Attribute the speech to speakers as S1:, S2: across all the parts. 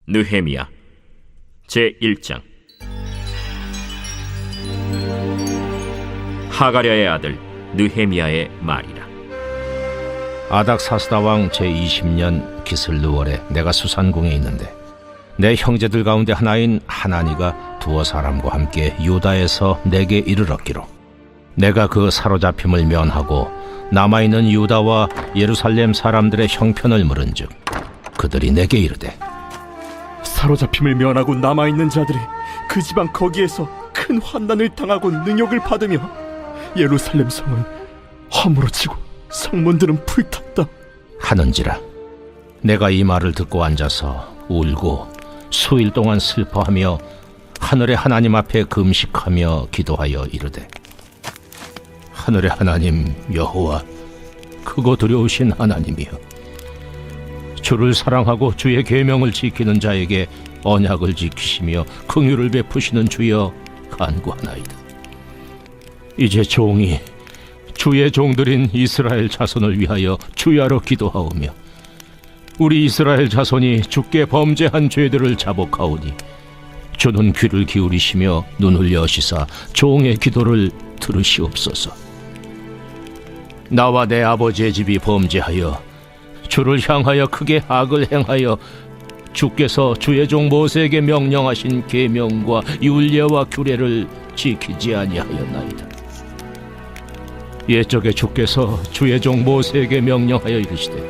S1: 느헤미야 제1장. 하가랴의 아들 느헤미야의 말이라.
S2: 아닥사스다 왕 제20년 기슬르월에 내가 수산궁에 있는데 내 형제들 가운데 하나인 하나니가 두어 사람과 함께 유다에서 내게 이르렀기로 내가 그 사로잡힘을 면하고 남아있는 유다와 예루살렘 사람들의 형편을 물은즉 그들이 내게 이르되
S3: 사로잡힘을 면하고 남아있는 자들이 그 지방 거기에서 큰 환난을 당하고 능욕을 받으며 예루살렘 성은 허물어지고 성문들은 불탔다
S2: 하는지라. 내가 이 말을 듣고 앉아서 울고 수일 동안 슬퍼하며 하늘의 하나님 앞에 금식하며 기도하여 이르되 하늘의 하나님 여호와 크고 두려우신 하나님이여, 주를 사랑하고 주의 계명을 지키는 자에게 언약을 지키시며 긍휼을 베푸시는 주여 간구하나이다. 이제 종이 주의 종들인 이스라엘 자손을 위하여 주야로 기도하오며 우리 이스라엘 자손이 주께 범죄한 죄들을 자복하오니 주는 귀를 기울이시며 눈을 여시사 종의 기도를 들으시옵소서. 나와 내 아버지의 집이 범죄하여 주를 향하여 크게 악을 행하여 주께서 주의 종 모세에게 명령하신 계명과 율례와 규례를 지키지 아니하였나이다. 옛적에 주께서 주의 종 모세에게 명령하여 이르시되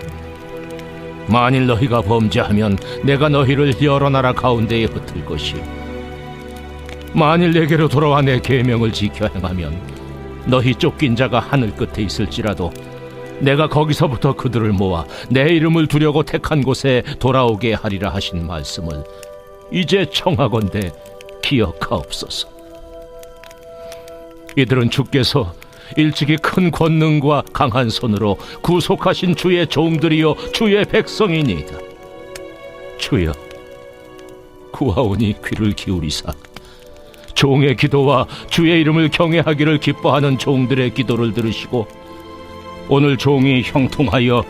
S2: 만일 너희가 범죄하면 내가 너희를 여러 나라 가운데에 흩을 것이요 만일 내게로 돌아와 내 계명을 지켜 행하면 너희 쫓긴 자가 하늘 끝에 있을지라도 내가 거기서부터 그들을 모아 내 이름을 두려고 택한 곳에 돌아오게 하리라 하신 말씀을 이제 청하건대 기억하옵소서. 이들은 주께서 일찍이 큰 권능과 강한 손으로 구속하신 주의 종들이요 주의 백성이니이다. 주여, 구하오니 귀를 기울이사 종의 기도와 주의 이름을 경외하기를 기뻐하는 종들의 기도를 들으시고 오늘 종이 형통하여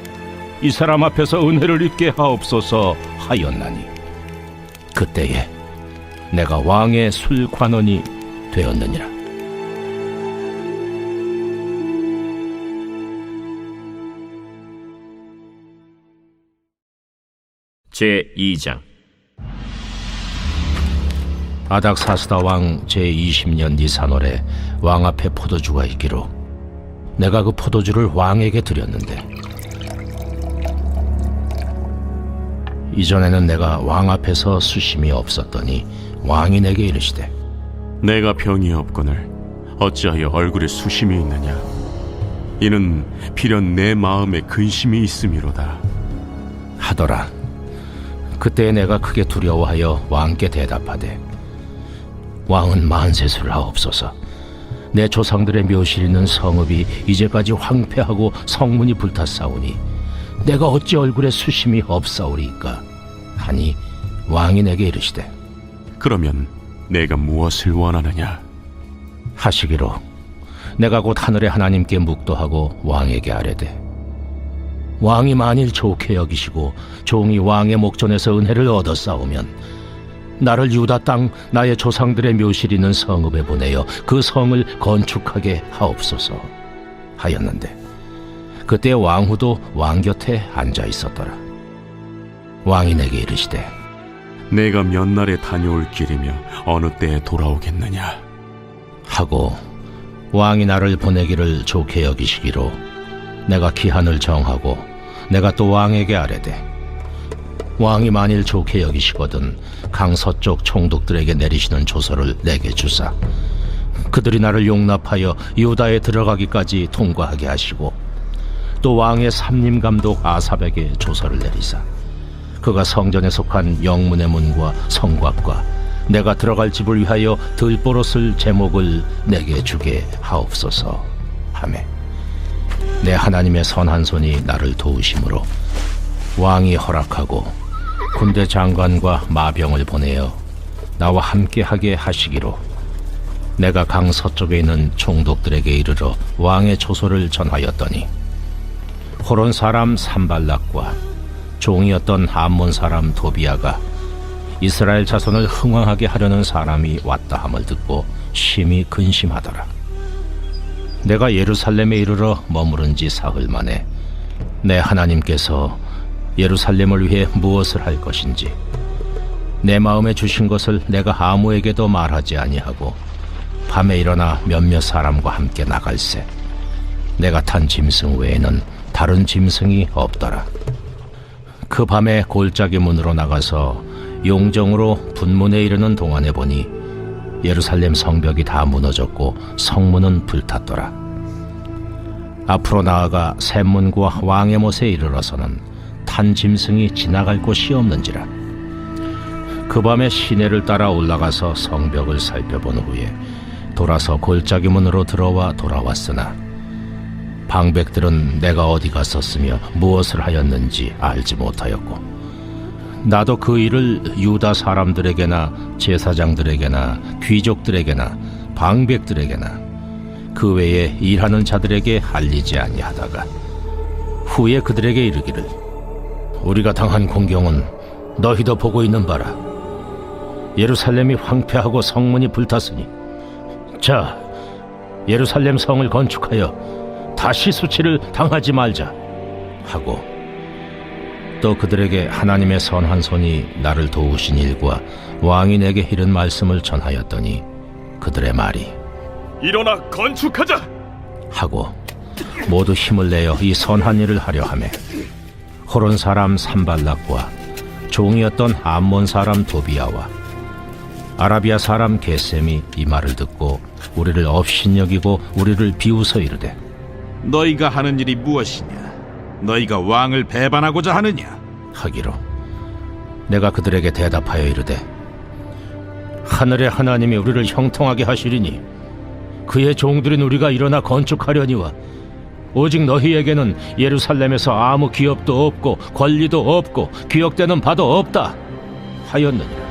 S2: 이 사람 앞에서 은혜를 입게 하옵소서 하였나니 그때에 내가 왕의 술관원이 되었느니라.
S1: 제2장.
S2: 아닥사스다 왕 제20년 니산월에 왕 앞에 포도주가 있기로 내가 그 포도주를 왕에게 드렸는데 이전에는 내가 왕 앞에서 수심이 없었더니 왕이 내게 이르시되
S4: 내가 병이 없거늘 어찌하여 얼굴에 수심이 있느냐? 이는 필연 내 마음에 근심이 있음이로다
S2: 하더라. 그때 내가 크게 두려워하여 왕께 대답하되 왕은 만세수를 하옵소서. 내 조상들의 묘실 있는 성읍이 이제까지 황폐하고 성문이 불탔사오니 내가 어찌 얼굴에 수심이 없사오리이까 하니 왕이 내게 이르시되
S4: 그러면 내가 무엇을 원하느냐?
S2: 하시기로 내가 곧 하늘의 하나님께 묵도하고 왕에게 아뢰되 왕이 만일 좋게 여기시고 종이 왕의 목전에서 은혜를 얻었사오면 나를 유다 땅 나의 조상들의 묘실 있는 성읍에 보내어 그 성을 건축하게 하옵소서 하였는데 그때 왕후도 왕 곁에 앉아 있었더라. 왕이 내게 이르시되
S4: 내가 몇 날에 다녀올 길이며 어느 때에 돌아오겠느냐?
S2: 하고 왕이 나를 보내기를 좋게 여기시기로 내가 기한을 정하고 내가 또 왕에게 아뢰되 왕이 만일 좋게 여기시거든 강 서쪽 총독들에게 내리시는 조서를 내게 주사 그들이 나를 용납하여 유다에 들어가기까지 통과하게 하시고 또 왕의 삼림 감독 아삽에게 조서를 내리사 그가 성전에 속한 영문의 문과 성곽과 내가 들어갈 집을 위하여 들보롯을 제목을 내게 주게 하옵소서 하매 내 하나님의 선한 손이 나를 도우심으로 왕이 허락하고 군대 장관과 마병을 보내어 나와 함께하게 하시기로 내가 강 서쪽에 있는 총독들에게 이르러 왕의 조소를 전하였더니 호론 사람 산발락과 종이었던 암몬 사람 도비아가 이스라엘 자손을 흥왕하게 하려는 사람이 왔다 함을 듣고 심히 근심하더라. 내가 예루살렘에 이르러 머무른 지 사흘 만에 내 하나님께서 예루살렘을 위해 무엇을 할 것인지 내 마음에 주신 것을 내가 아무에게도 말하지 아니하고 밤에 일어나 몇몇 사람과 함께 나갈새 내가 탄 짐승 외에는 다른 짐승이 없더라. 그 밤에 골짜기 문으로 나가서 용정으로 분문에 이르는 동안에 보니 예루살렘 성벽이 다 무너졌고 성문은 불탔더라. 앞으로 나아가 샘문과 왕의 못에 이르러서는 탄 짐승이 지나갈 곳이 없는지라. 그 밤에 시내를 따라 올라가서 성벽을 살펴본 후에 돌아서 골짜기 문으로 들어와 돌아왔으나 방백들은 내가 어디 갔었으며 무엇을 하였는지 알지 못하였고 나도 그 일을 유다 사람들에게나 제사장들에게나 귀족들에게나 방백들에게나 그 외에 일하는 자들에게 알리지 아니하다가 후에 그들에게 이르기를 우리가 당한 공경은 너희도 보고 있는 바라. 예루살렘이 황폐하고 성문이 불탔으니 자 예루살렘 성을 건축하여 다시 수치를 당하지 말자 하고 또 그들에게 하나님의 선한 손이 나를 도우신 일과 왕이 내게 이른 말씀을 전하였더니 그들의 말이
S3: 일어나 건축하자
S2: 하고 모두 힘을 내어 이 선한 일을 하려 하매 호론 사람 산발락과 종이었던 암몬 사람 도비아와 아라비아 사람 게셈이 이 말을 듣고 우리를 업신여기고 우리를 비웃어 이르되
S5: 너희가 하는 일이 무엇이냐? 너희가 왕을 배반하고자 하느냐?
S2: 하기로 내가 그들에게 대답하여 이르되 하늘의 하나님이 우리를 형통하게 하시리니 그의 종들인 우리가 일어나 건축하려니와 오직 너희에게는 예루살렘에서 아무 기업도 없고 권리도 없고 기억되는 바도 없다 하였느니라.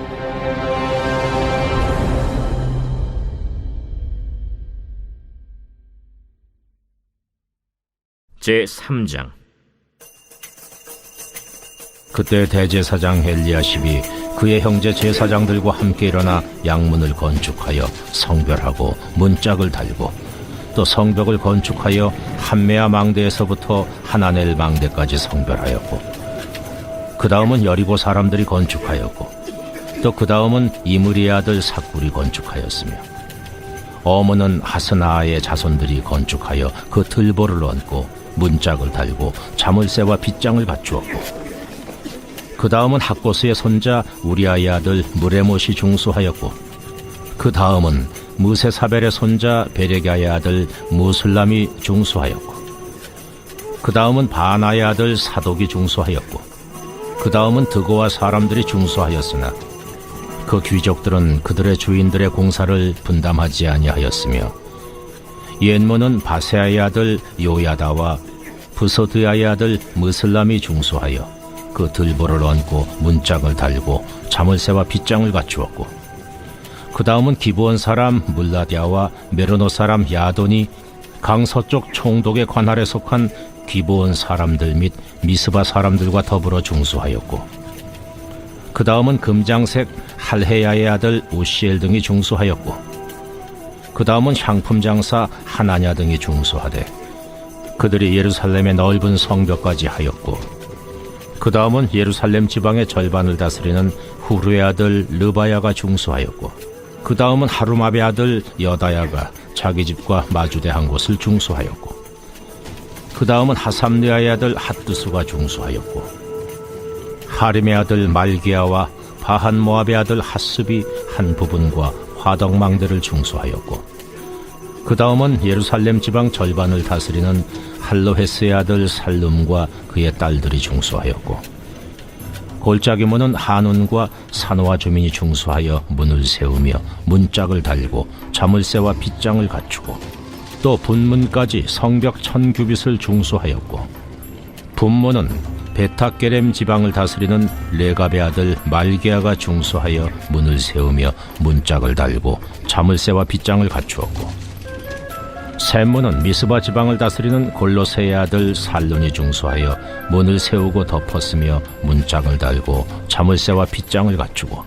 S1: 제3장.
S2: 그때 대제사장 엘리야십이 그의 형제 제사장들과 함께 일어나 양문을 건축하여 성별하고 문짝을 달고 또 성벽을 건축하여 한메아 망대에서부터 하나넬 망대까지 성별하였고 그 다음은 여리고 사람들이 건축하였고 또 그 다음은 이므리의 아들 삭굴이 건축하였으며 어문은 하스나아의 자손들이 건축하여 그 들보를 얹고 문짝을 달고 자물쇠와 빗장을 갖추었고 그 다음은 학고스의 손자 우리아의 아들 무레못이 중수하였고 그 다음은 무세사벨의 손자 베레가의 아들 무술람이 중수하였고 그 다음은 바나의 아들 사독이 중수하였고 그 다음은 드고와 사람들이 중수하였으나 그 귀족들은 그들의 주인들의 공사를 분담하지 아니하였으며 옛문은 바세아의 아들 요야다와 부소드야의 아들 무슬람이 중수하여 그 들보를 얹고 문짝을 달고 자물쇠와 빗장을 갖추었고 그 다음은 기브온 사람 물라디아와 메로노 사람 야돈이 강서쪽 총독의 관할에 속한 기브온 사람들 및 미스바 사람들과 더불어 중수하였고 그 다음은 금장색 할헤야의 아들 우시엘 등이 중수하였고 그 다음은 향품 장사 하나냐 등이 중수하되 그들이 예루살렘의 넓은 성벽까지 하였고 그 다음은 예루살렘 지방의 절반을 다스리는 후르의 아들 르바야가 중수하였고 그 다음은 하루마베 아들 여다야가 자기 집과 마주대한 곳을 중수하였고 그 다음은 하삼느아의 아들 핫드수가 중수하였고 하림의 아들 말기야와 바한 모압의 아들 핫습이 한 부분과 화덕망대를 중수하였고 그 다음은 예루살렘 지방 절반을 다스리는 할로헤스의 아들 살룸과 그의 딸들이 중수하였고 골짜기 문은 한온과 산호와 주민이 중수하여 문을 세우며 문짝을 달고 자물쇠와 빗장을 갖추고 또 분문까지 성벽 1000규빗을 중수하였고 분문은 베타게렘 지방을 다스리는 레갑의 아들 말게아가 중수하여 문을 세우며 문짝을 달고 자물쇠와 빗장을 갖추었고 셈문은 미스바 지방을 다스리는 골로새의 아들 살룬이 중수하여 문을 세우고 덮었으며 문짝을 달고 자물쇠와 빗장을 갖추고,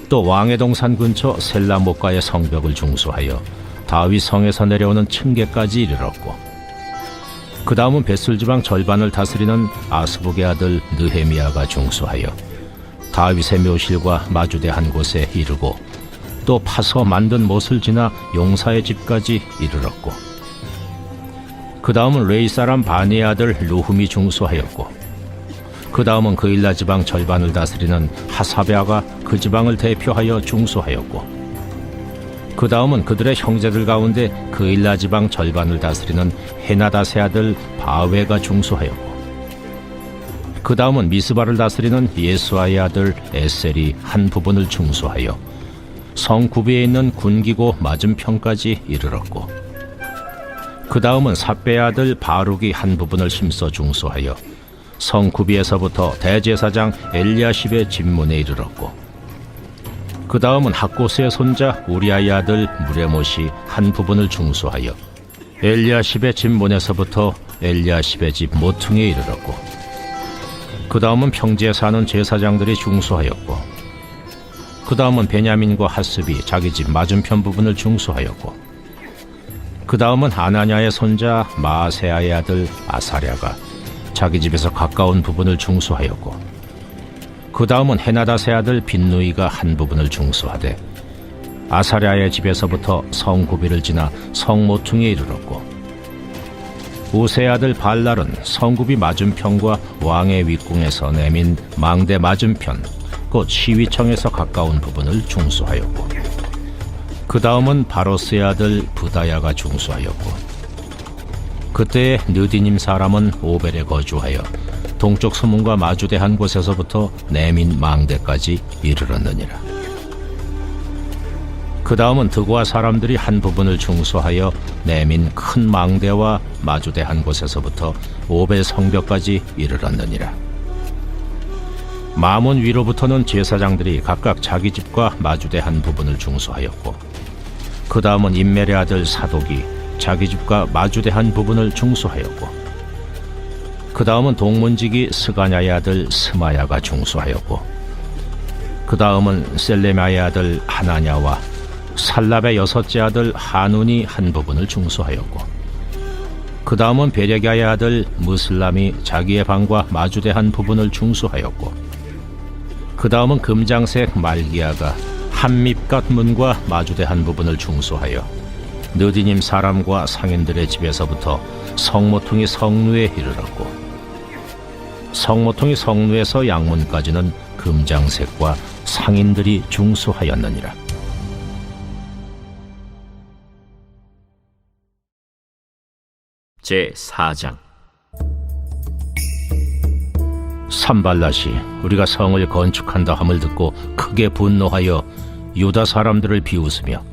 S2: 또 왕의 동산 근처 셀라못가의 성벽을 중수하여 다윗 성에서 내려오는 층계까지 이르렀고, 그 다음은 벳술 지방 절반을 다스리는 아스북의 아들 느헤미야가 중수하여 다윗의 묘실과 마주대 한 곳에 이르고, 또 파서 만든 못을 지나 용사의 집까지 이르렀고, 그 다음은 레이 사람 바니의 아들 루흠이 중수하였고, 그 다음은 그일라 지방 절반을 다스리는 하사베아가 그 지방을 대표하여 중수하였고, 그 다음은 그들의 형제들 가운데 그일라 지방 절반을 다스리는 헤나닷의 아들 바웨가 중수하였고, 그 다음은 미스바를 다스리는 예수아의 아들 에셀이 한 부분을 중수하여 성 구비에 있는 군기고 맞은편까지 이르렀고, 그 다음은 삽배의 아들 바룩이 한 부분을 심서 중수하여 성 구비에서부터 대제사장 엘리야십의 집문에 이르렀고, 그 다음은 학고스의 손자 우리아의 아들 무레못이 한 부분을 중수하여 엘리야십의 집문에서부터 엘리야십의 집 모퉁이에 이르렀고, 그 다음은 평지에 사는 제사장들이 중수하였고, 그 다음은 베냐민과 하스비 자기 집 맞은편 부분을 중수하였고, 그 다음은 아나냐의 손자 마아세아의 아들 아사랴가 자기 집에서 가까운 부분을 중수하였고, 그 다음은 헤나닷의 아들 빈누이가 한 부분을 중수하되 아사랴의 집에서부터 성구비를 지나 성모퉁이에 이르렀고, 우세의 아들 발랄은 성구비 맞은편과 왕의 윗궁에서 내민 망대 맞은편 곧 시위청에서 가까운 부분을 중수하였고, 그 다음은 바로스의 아들 부다야가 중수하였고, 그때의 느디님 사람은 오벨에 거주하여 동쪽 수문과 마주대 한 곳에서부터 내민 망대까지 이르렀느니라. 그 다음은 드고아 사람들이 한 부분을 중수하여 내민 큰 망대와 마주대 한 곳에서부터 오벨 성벽까지 이르렀느니라. 마몬 위로부터는 제사장들이 각각 자기 집과 마주대 한 부분을 중수하였고, 그 다음은 임멜의 아들 사독이 자기 집과 마주대 한 부분을 중수하였고, 그 다음은 동문지기 스가냐의 아들 스마야가 중수하였고, 그 다음은 셀레마의 아들 하나냐와 살랍의 여섯째 아들 하눈이 한 부분을 중수하였고, 그 다음은 베레갸의 아들 무슬람이 자기의 방과 마주대 한 부분을 중수하였고, 그 다음은 금장색 말기야가 한밉갓 문과 마주대 한 부분을 중수하여 느디님 사람과 상인들의 집에서부터 성모퉁이 성루에 이르렀고, 성모퉁이 성루에서 양문까지는 금장색과 상인들이 중수하였느니라.
S1: 제4장.
S2: 산발랏이 우리가 성을 건축한다 함을 듣고 크게 분노하여 유다 사람들을 비웃으며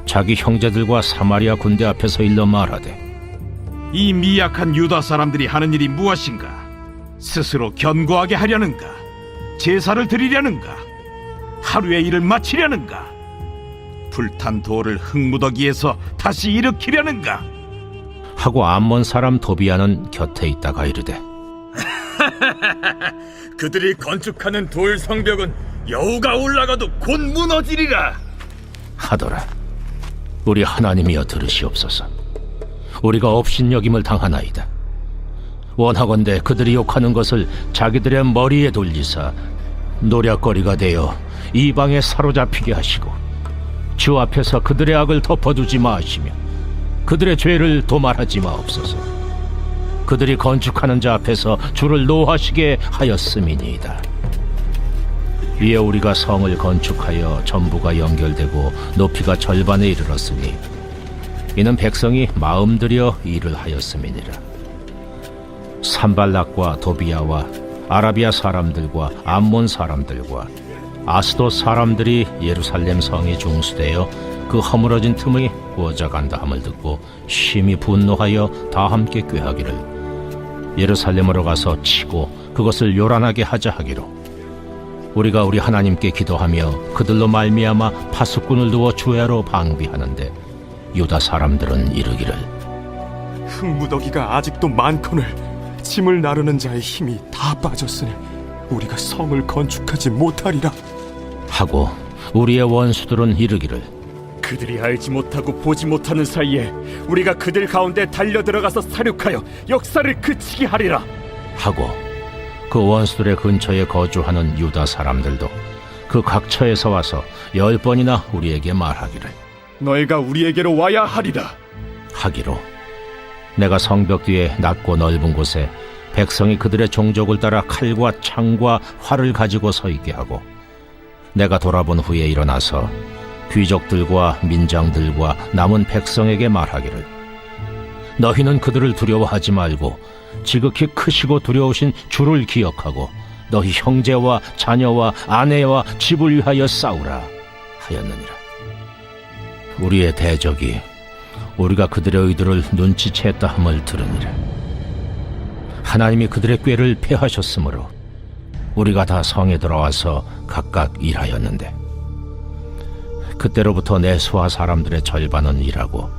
S2: 자기 형제들과 사마리아 군대 앞에서 일러 말하되,
S5: 이 미약한 유다 사람들이 하는 일이 무엇인가? 스스로 견고하게 하려는가? 제사를 드리려는가? 하루의 일을 마치려는가? 불탄 돌을 흙무더기에서 다시 일으키려는가?
S2: 하고 암몬 사람 도비아는 곁에 있다가 이르되,
S3: 그들이 건축하는 돌 성벽은 여우가 올라가도 곧 무너지리라
S2: 하더라. 우리 하나님이여 들으시옵소서. 우리가 업신여김을 당하나이다. 원하건대 그들이 욕하는 것을 자기들의 머리에 돌리사 노략거리가 되어 이방에 사로잡히게 하시고, 주 앞에서 그들의 악을 덮어두지 마시며 그들의 죄를 도말하지 마옵소서. 그들이 건축하는 자 앞에서 주를 노하시게 하였음이니이다. 이에 우리가 성을 건축하여 전부가 연결되고 높이가 절반에 이르렀으니 이는 백성이 마음 들여 일을 하였음이니라. 산발락과 도비야와 아라비아 사람들과 암몬 사람들과 아스돗 사람들이 예루살렘 성에 중수되어 그 허물어진 틈의 구워져간다 함을 듣고 심히 분노하여 다 함께 꾀하기를, 예루살렘으로 가서 치고 그것을 요란하게 하자 하기로, 우리가 우리 하나님께 기도하며 그들로 말미암아 파수꾼을 두어 주야로 방비하는데 유다 사람들은 이르기를
S6: 흙무더기가 아직도 많거늘 짐을 나르는 자의 힘이 다 빠졌으니 우리가 성을 건축하지 못하리라
S2: 하고 우리의 원수들은 이르기를
S3: 그들이 알지 못하고 보지 못하는 사이에 우리가 그들 가운데 달려들어가서 사륙하여 역사를 그치게 하리라.
S2: 하고 그 원수들의 근처에 거주하는 유다 사람들도 그 각처에서 와서 10번이나 우리에게 말하기를
S3: 너희가 우리에게로 와야 하리라.
S2: 하기로 내가 성벽 뒤에 낮고 넓은 곳에 백성이 그들의 종족을 따라 칼과 창과 활을 가지고 서 있게 하고 내가 돌아본 후에 일어나서 귀족들과 민장들과 남은 백성에게 말하기를 너희는 그들을 두려워하지 말고 지극히 크시고 두려우신 주를 기억하고 너희 형제와 자녀와 아내와 집을 위하여 싸우라 하였느니라. 우리의 대적이 우리가 그들의 의도를 눈치챘다 함을 들으니라. 하나님이 그들의 꾀를 패하셨으므로 우리가 다 성에 들어와서 각각 일하였는데 그때로부터 내 수하 사람들의 절반은 일하고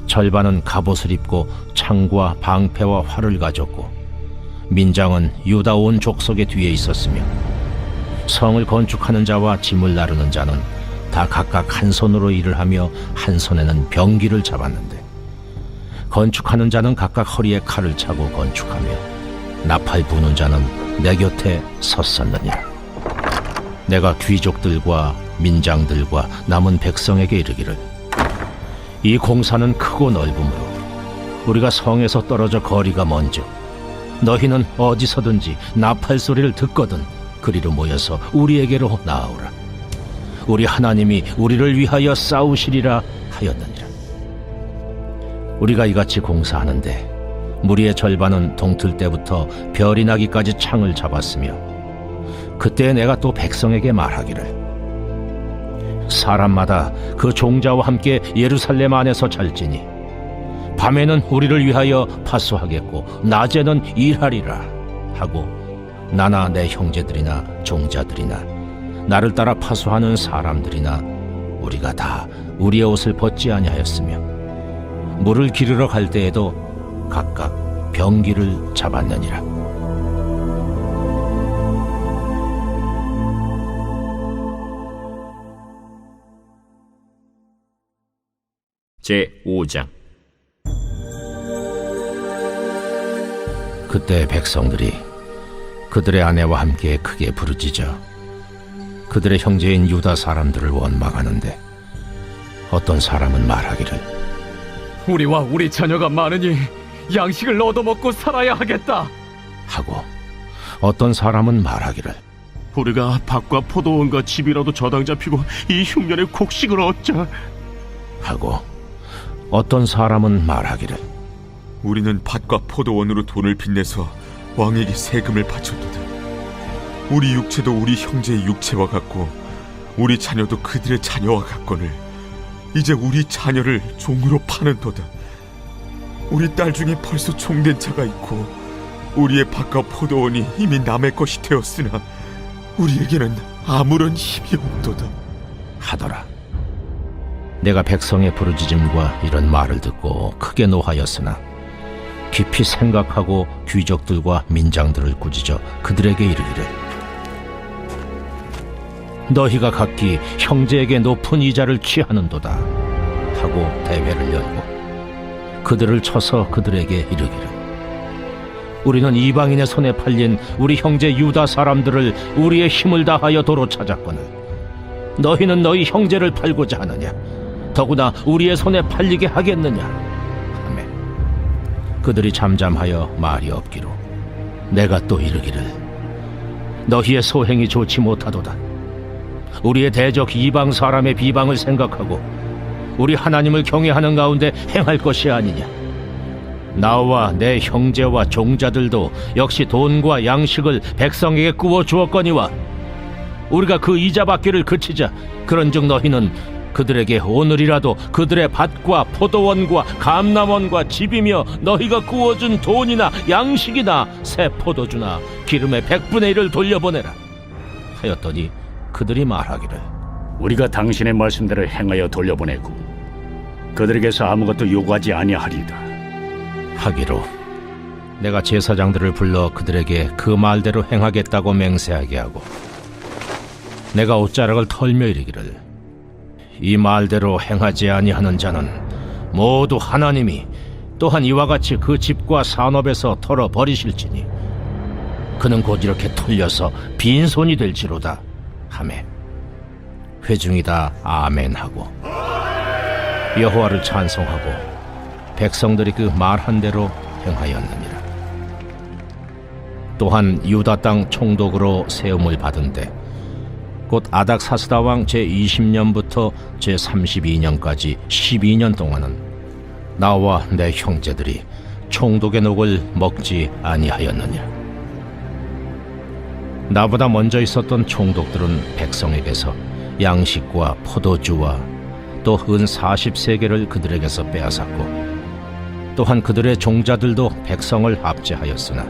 S2: 절반은 갑옷을 입고 창과 방패와 활을 가졌고 민장은 유다 온 족속의 뒤에 있었으며 성을 건축하는 자와 짐을 나르는 자는 다 각각 한 손으로 일을 하며 한 손에는 병기를 잡았는데 건축하는 자는 각각 허리에 칼을 차고 건축하며 나팔 부는 자는 내 곁에 섰었느니라. 내가 귀족들과 민장들과 남은 백성에게 이르기를 이 공사는 크고 넓으므로 우리가 성에서 떨어져 거리가 먼즉 너희는 어디서든지 나팔 소리를 듣거든 그리로 모여서 우리에게로 나아오라. 우리 하나님이 우리를 위하여 싸우시리라 하였느니라. 우리가 이같이 공사하는데 무리의 절반은 동틀 때부터 별이 나기까지 창을 잡았으며 그때 내가 또 백성에게 말하기를 사람마다 그 종자와 함께 예루살렘 안에서 잘지니 밤에는 우리를 위하여 파수하겠고 낮에는 일하리라 하고 나나 내 형제들이나 종자들이나 나를 따라 파수하는 사람들이나 우리가 다 우리의 옷을 벗지 아니하였으며 물을 기르러 갈 때에도 각각 병기를 잡았느니라.
S1: 제5장.
S2: 그때 백성들이 그들의 아내와 함께 크게 부르짖어 그들의 형제인 유다 사람들을 원망하는데 어떤 사람은 말하기를
S3: 우리와 우리 자녀가 많으니 양식을 얻어먹고 살아야 하겠다
S2: 하고 어떤 사람은 말하기를
S4: 우리가 밭과 포도원과 집이라도 저당 잡히고 이 흉년에 곡식을 얻자
S2: 하고 어떤 사람은 말하기를
S6: 우리는 밭과 포도원으로 돈을 빚내서 왕에게 세금을 바쳤도다. 우리 육체도 우리 형제의 육체와 같고 우리 자녀도 그들의 자녀와 같거늘 이제 우리 자녀를 종으로 파는도다. 우리 딸 중에 벌써 종된 자가 있고 우리의 밭과 포도원이 이미 남의 것이 되었으나 우리에게는 아무런 힘이 없도다
S2: 하더라. 내가 백성의 부르짖음과 이런 말을 듣고 크게 노하였으나 깊이 생각하고 귀족들과 민장들을 꾸짖어 그들에게 이르기를 너희가 각기 형제에게 높은 이자를 취하는도다 하고 대회를 열고 그들을 쳐서 그들에게 이르기를 우리는 이방인의 손에 팔린 우리 형제 유다 사람들을 우리의 힘을 다하여 도로 찾았거늘 너희는 너희 형제를 팔고자 하느냐 더구나 우리의 손에 팔리게 하겠느냐 하매 그들이 잠잠하여 말이 없기로 내가 또 이르기를 너희의 소행이 좋지 못하도다. 우리의 대적 이방 사람의 비방을 생각하고 우리 하나님을 경외하는 가운데 행할 것이 아니냐. 나와 내 형제와 종자들도 역시 돈과 양식을 백성에게 꾸어 주었거니와 우리가 그 이자 받기를 그치자. 그런즉 너희는 그들에게 오늘이라도 그들의 밭과 포도원과 감람원과 집이며 너희가 구워준 돈이나 양식이나 새 포도주나 기름의 100분의 1을 돌려보내라 하였더니 그들이 말하기를
S7: 우리가 당신의 말씀대로 행하여 돌려보내고 그들에게서 아무것도 요구하지 아니하리이다.
S2: 하기로 내가 제사장들을 불러 그들에게 그 말대로 행하겠다고 맹세하게 하고 내가 옷자락을 털며 이르기를 이 말대로 행하지 아니하는 자는 모두 하나님이 또한 이와 같이 그 집과 산업에서 털어 버리실지니 그는 곧 이렇게 털려서 빈손이 될지로다 하매 회중이 다 아멘하고 여호와를 찬송하고 백성들이 그 말한 대로 행하였느니라. 또한 유다 땅 총독으로 세움을 받은데 곧 아닥사스다 왕 제20년부터 제32년까지 12년 동안은 나와 내 형제들이 총독의 녹을 먹지 아니하였느니라. 나보다 먼저 있었던 총독들은 백성에게서 양식과 포도주와 또 은 40세겔을 그들에게서 빼앗았고 또한 그들의 종자들도 백성을 압제하였으나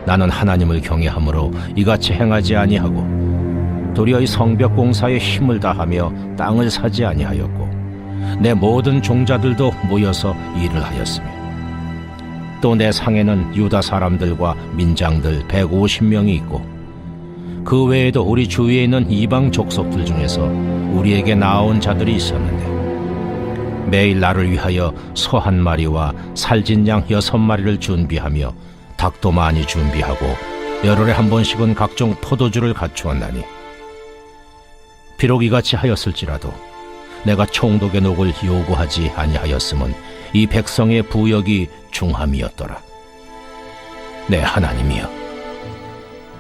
S2: 나는 하나님을 경외함으로 이같이 행하지 아니하고 도리어 이 성벽 공사에 힘을 다하며 땅을 사지 아니하였고 내 모든 종자들도 모여서 일을 하였으며 또 내 상에는 유다 사람들과 민장들 150명이 있고 그 외에도 우리 주위에 있는 이방 족속들 중에서 우리에게 나온 자들이 있었는데 매일 나를 위하여 소 1마리와 살진 양 6마리를 준비하며 닭도 많이 준비하고 열흘에 한 번씩은 각종 포도주를 갖추었나니 비록 이같이 하였을지라도 내가 총독의 녹을 요구하지 아니하였음은 이 백성의 부역이 중함이었더라. 내 하나님이여,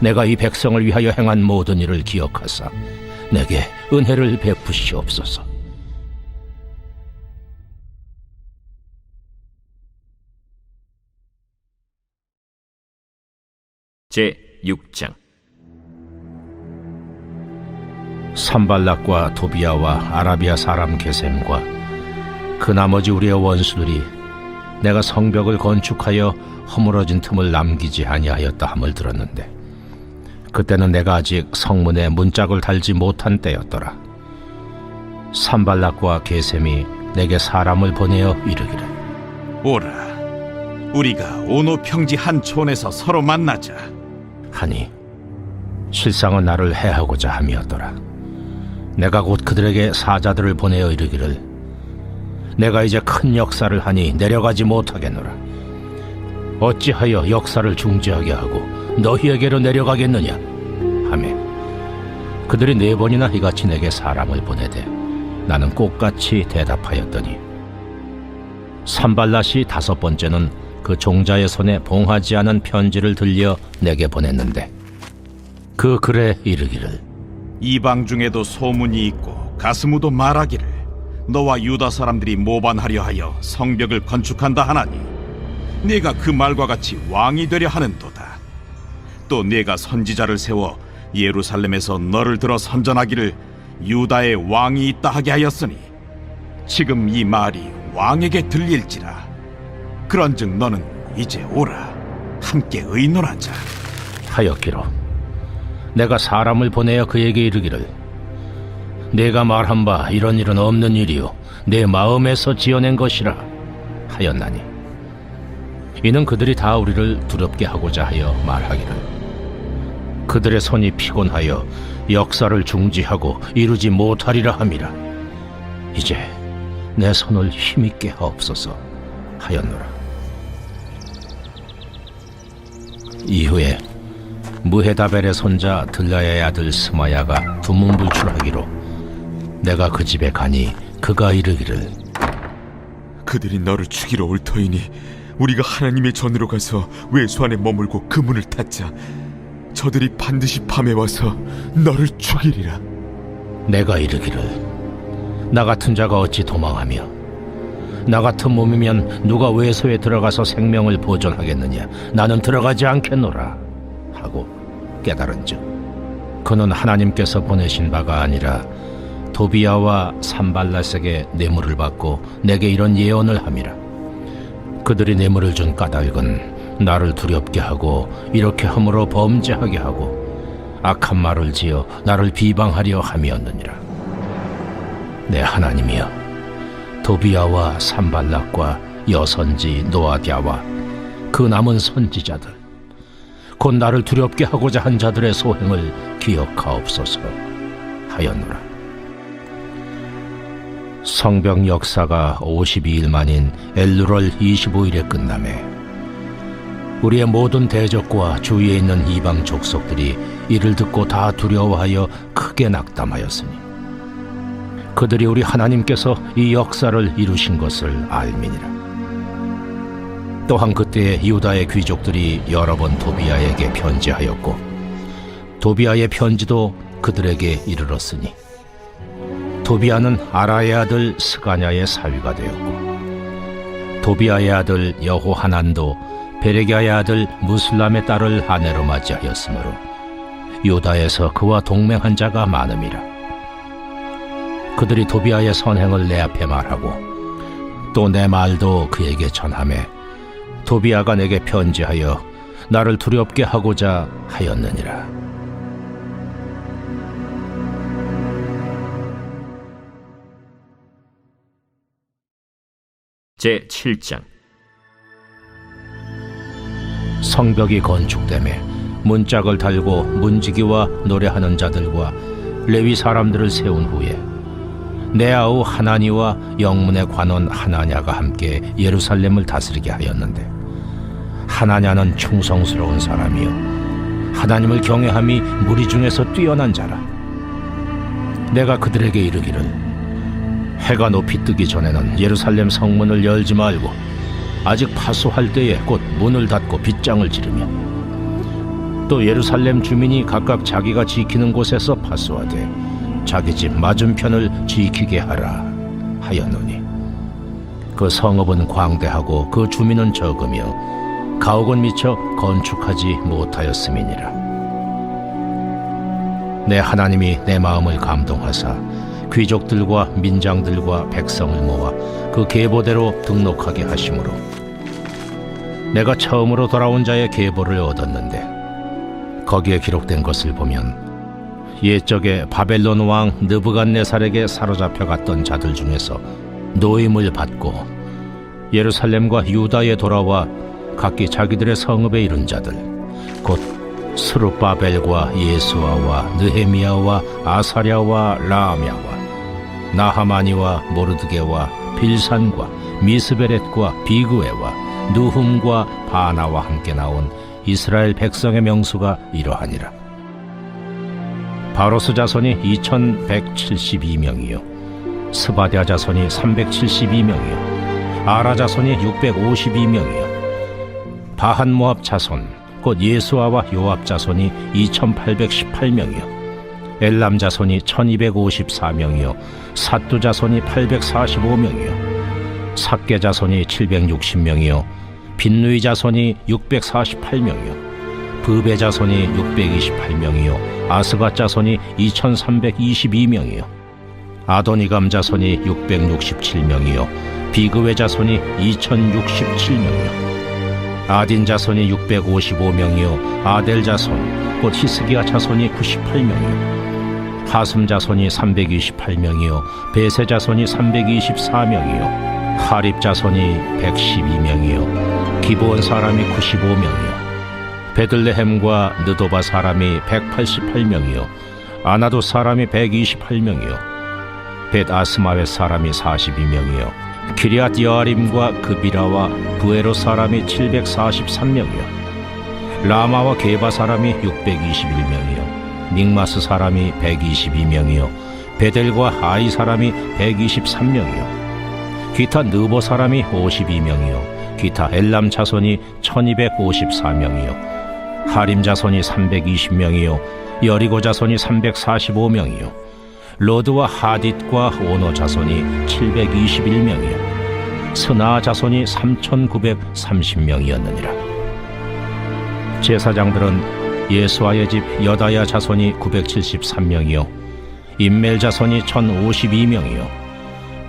S2: 내가 이 백성을 위하여 행한 모든 일을 기억하사 내게 은혜를 베푸시옵소서.
S1: 제6장.
S2: 산발락과 도비아와 아라비아 사람 게셈과 그 나머지 우리의 원수들이 내가 성벽을 건축하여 허물어진 틈을 남기지 아니하였다 함을 들었는데 그때는 내가 아직 성문에 문짝을 달지 못한 때였더라. 산발락과 게셈이 내게 사람을 보내어 이르기를
S5: 오라, 우리가 오노 평지 한 촌에서 서로 만나자
S2: 하니 실상은 나를 해하고자 함이었더라. 내가 곧 그들에게 사자들을 보내어 이르기를 내가 이제 큰 역사를 하니 내려가지 못하겠노라. 어찌하여 역사를 중지하게 하고 너희에게로 내려가겠느냐 하매 그들이 4번이나 이같이 내게 사람을 보내되 나는 꽃같이 대답하였더니 산발랏이 5번째는 그 종자의 손에 봉하지 않은 편지를 들려 내게 보냈는데 그 글에 이르기를
S5: 이방 중에도 소문이 있고 가스무도 말하기를 너와 유다 사람들이 모반하려 하여 성벽을 건축한다 하나니 네가 그 말과 같이 왕이 되려 하는도다. 또 네가 선지자를 세워 예루살렘에서 너를 들어 선전하기를 유다의 왕이 있다 하게 하였으니 지금 이 말이 왕에게 들릴지라. 그런즉 너는 이제 오라, 함께 의논하자
S2: 하였기로 내가 사람을 보내어 그에게 이르기를 내가 말한 바 이런 일은 없는 일이요 내 마음에서 지어낸 것이라 하였나니 이는 그들이 다 우리를 두렵게 하고자 하여 말하기를 그들의 손이 피곤하여 역사를 중지하고 이루지 못하리라 함이라. 이제 내 손을 힘있게 하옵소서 하였노라. 이후에 무헤다벨의 손자 들라야의 아들 스마야가 두문불출하기로 내가 그 집에 가니 그가 이르기를
S6: 그들이 너를 죽이러 올 터이니 우리가 하나님의 전으로 가서 외수 안에 머물고 그 문을 닫자. 저들이 반드시 밤에 와서 너를 죽이리라.
S2: 내가 이르기를 나 같은 자가 어찌 도망하며 나 같은 몸이면 누가 외소에 들어가서 생명을 보존하겠느냐. 나는 들어가지 않겠노라 하고 깨달은즉 그는 하나님께서 보내신 바가 아니라 도비아와 산발랏에게 뇌물을 받고 내게 이런 예언을 함이라. 그들이 뇌물을 준 까닭은 나를 두렵게 하고 이렇게 함으로 범죄하게 하고 악한 말을 지어 나를 비방하려 함이었느니라. 내 하나님이여, 도비아와 산발락과 여선지 노아디아와 그 남은 선지자들, 곧 나를 두렵게 하고자 한 자들의 소행을 기억하옵소서 하였노라. 성벽 역사가 52일 만인 엘루럴 25일에 끝나매 우리의 모든 대적과 주위에 있는 이방 족속들이 이를 듣고 다 두려워하여 크게 낙담하였으니 그들이 우리 하나님께서 이 역사를 이루신 것을 알미니라. 또한 그때에 유다의 귀족들이 여러 번 도비아에게 편지하였고 도비아의 편지도 그들에게 이르렀으니 도비아는 아라의 아들 스가냐의 사위가 되었고 도비아의 아들 여호하난도 베레기아의 아들 무슬람의 딸을 아내로 맞이하였으므로 유다에서 그와 동맹한 자가 많음이라. 그들이 도비아의 선행을 내 앞에 말하고 또 내 말도 그에게 전하매 도비아가 내게 편지하여 나를 두렵게 하고자 하였느니라.
S1: 제7장.
S2: 성벽이 건축되매 문짝을 달고 문지기와 노래하는 자들과 레위 사람들을 세운 후에 내 아우 하나니와 영문의 관원 하나냐가 함께 예루살렘을 다스리게 하였는데 하나냐는 충성스러운 사람이요 하나님을 경외함이 무리 중에서 뛰어난 자라. 내가 그들에게 이르기를 해가 높이 뜨기 전에는 예루살렘 성문을 열지 말고 아직 파수할 때에 곧 문을 닫고 빗장을 지르며 또 예루살렘 주민이 각각 자기가 지키는 곳에서 파수하되 자기 집 맞은편을 지키게 하라 하였노니 그 성읍은 광대하고 그 주민은 적으며 가옥은 미처 건축하지 못하였음이니라. 내 하나님이 내 마음을 감동하사 귀족들과 민장들과 백성을 모아 그 계보대로 등록하게 하심으로 내가 처음으로 돌아온 자의 계보를 얻었는데 거기에 기록된 것을 보면 옛적에 바벨론 왕 느부갓네살에게 사로잡혀 갔던 자들 중에서 노임을 받고 예루살렘과 유다에 돌아와 각기 자기들의 성읍에 이른 자들 곧 스룹바벨과 예수아와 느헤미야와 아사랴와 라암야와 나하마니와 모르드게와 빌산과 미스베렛과 비그웨와 누훔과 바나와 함께 나온 이스라엘 백성의 명수가 이러하니라. 바로스 자손이 2172명이요 스바랴 자손이 372명이요 아라 자손이 652명이요 바한 모압 자손 곧 예수아와 요압 자손이 2818명이요 엘람 자손이 1254명이요 삿두 자손이 845명이요 삭게 자손이 760명이요 빈누이 자손이 648명이요 브베 자손이 628명이요 아스갓 자손이 2322명이요 아도니감 자손이 667명이요 비그웨 자손이 2067명이요 아딘 자손이 655명이요 아델 자손 곧 히스기야 자손이 98명이요 하슴 자손이 328명이요 베세 자손이 324명이요 하립 자손이 112명이요 기브온 사람이 95명이요 베들레헴과 느도바 사람이 188명이요 아나도 사람이 128명이요 벳아스마웻 사람이 42명이요 기리앗 여아림과 그비라와 부에로 사람이 743명이요 라마와 게바 사람이 621명이요 믹마스 사람이 122명이요 베델과 아이 사람이 123명이요 기타 느보 사람이 52명이요 기타 엘람 자손이 1254명이요 하림 자손이 320명이요 여리고 자손이 345명이요 로드와 하딧과 오노 자손이 721명이요 스나 자손이 3930명이었느니라. 제사장들은 예수아의 집 여다야 자손이 973명이요 임멜 자손이 1052명이요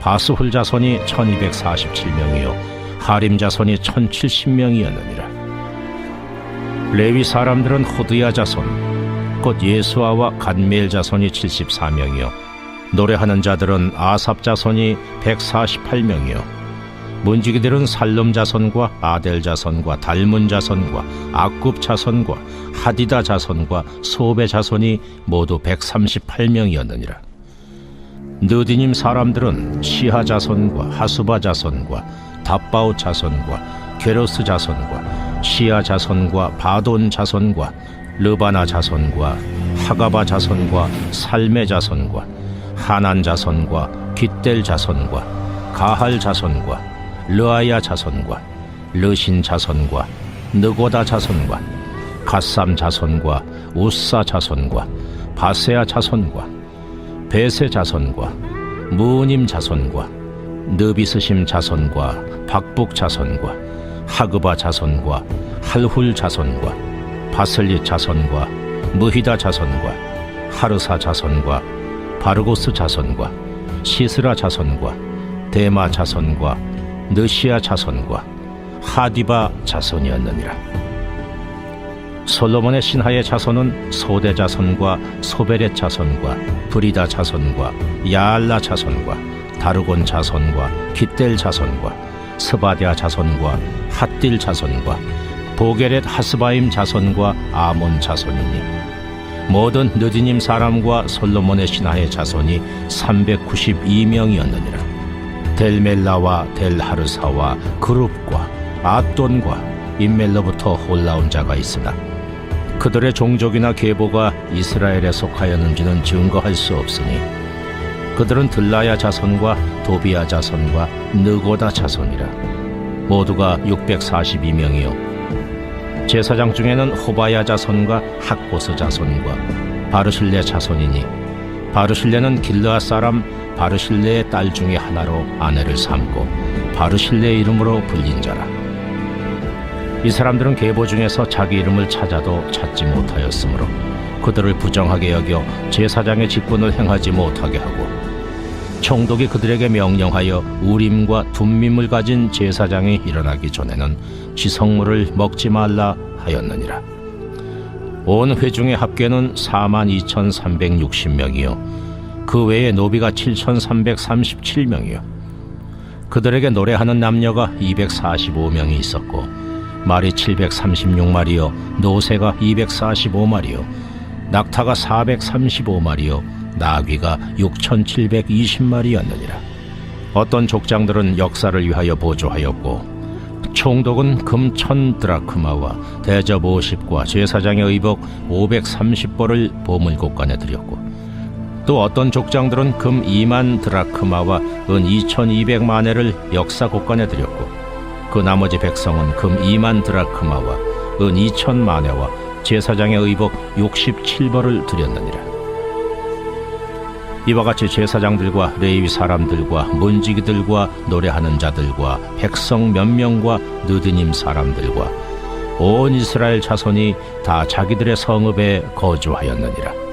S2: 바스훌 자손이 1247명이요 하림 자손이 1070명이었느니라. 레위 사람들은 호드야 자손 곧 예수아와 간멜 자손이 74명이요 노래하는 자들은 아삽 자손이 148명이요 문지기들은 살름 자손과 아델 자손과 달문 자손과 악굽 자손과 하디다 자손과 소베 자손이 모두 138명이었느니라. 느디님 사람들은 시하 자손과 하수바 자손과 답바우 자손과 게로스 자손과 시아 자손과 바돈 자손과 르바나 자손과 하가바 자손과 살메 자손과 하난 자손과 깃델 자손과 가할 자손과 르아야 자손과 르신 자손과 느고다 자손과 갓삼 자손과 우사 자손과 바세아 자손과 베세 자손과 무님 자손과 느비스심 자손과 박북 자손과 하그바 자손과 할훌 자손과 바슬리 자손과 무히다 자손과 하르사 자손과 바르고스 자손과 시스라 자손과 데마 자손과 느시아 자손과 하디바 자손이었느니라. 솔로몬의 신하의 자손은 소대 자손과 소베렛 자손과 브리다 자손과 야알라 자손과 다르곤 자손과 깃델 자손과 스바디아 자손과 핫딜 자손과 보게렛 하스바임 자손과 아몬 자손이니 모든 느디님 사람과 솔로몬의 신하의 자손이 392명이었느니라. 델멜라와 델하르사와 그룹과 아돈과 임멜로부터 올라온 자가 있으나 그들의 종족이나 계보가 이스라엘에 속하였는지는 증거할 수 없으니 그들은 들라야 자손과 도비야 자손과 느고다 자손이라. 모두가 642명이요 제사장 중에는 호바야 자손과 학보스 자손과 바르실레 자손이니 바르실레는 길르앗 사람 바르실레의 딸 중에 하나로 아내를 삼고 바르실레의 이름으로 불린 자라. 이 사람들은 계보 중에서 자기 이름을 찾아도 찾지 못하였으므로 그들을 부정하게 여겨 제사장의 직분을 행하지 못하게 하고 총독이 그들에게 명령하여 우림과 둠밈을 가진 제사장이 일어나기 전에는 지성물을 먹지 말라 하였느니라. 온 회중의 합계는 42,360명이요 그 외에 노비가 7,337명이요 그들에게 노래하는 남녀가 245명이 있었고 말이 736마리요 노새가 245마리요 낙타가 435마리요 나귀가 6,720마리였느니라. 어떤 족장들은 역사를 위하여 보조하였고 총독은 금 1,000드라크마와 대접 50과 제사장의 의복 530벌을 보물곳간에 드렸고 또 어떤 족장들은 금 2만 드라크마와 은 2,200마네를 역사곳간에 드렸고 그 나머지 백성은 금 2만 드라크마와 은 2,000마네와 제사장의 의복 67벌을 드렸느니라. 이와 같이 제사장들과 레위 사람들과 문지기들과 노래하는 자들과 백성 몇 명과 느드님 사람들과 온 이스라엘 자손이 다 자기들의 성읍에 거주하였느니라.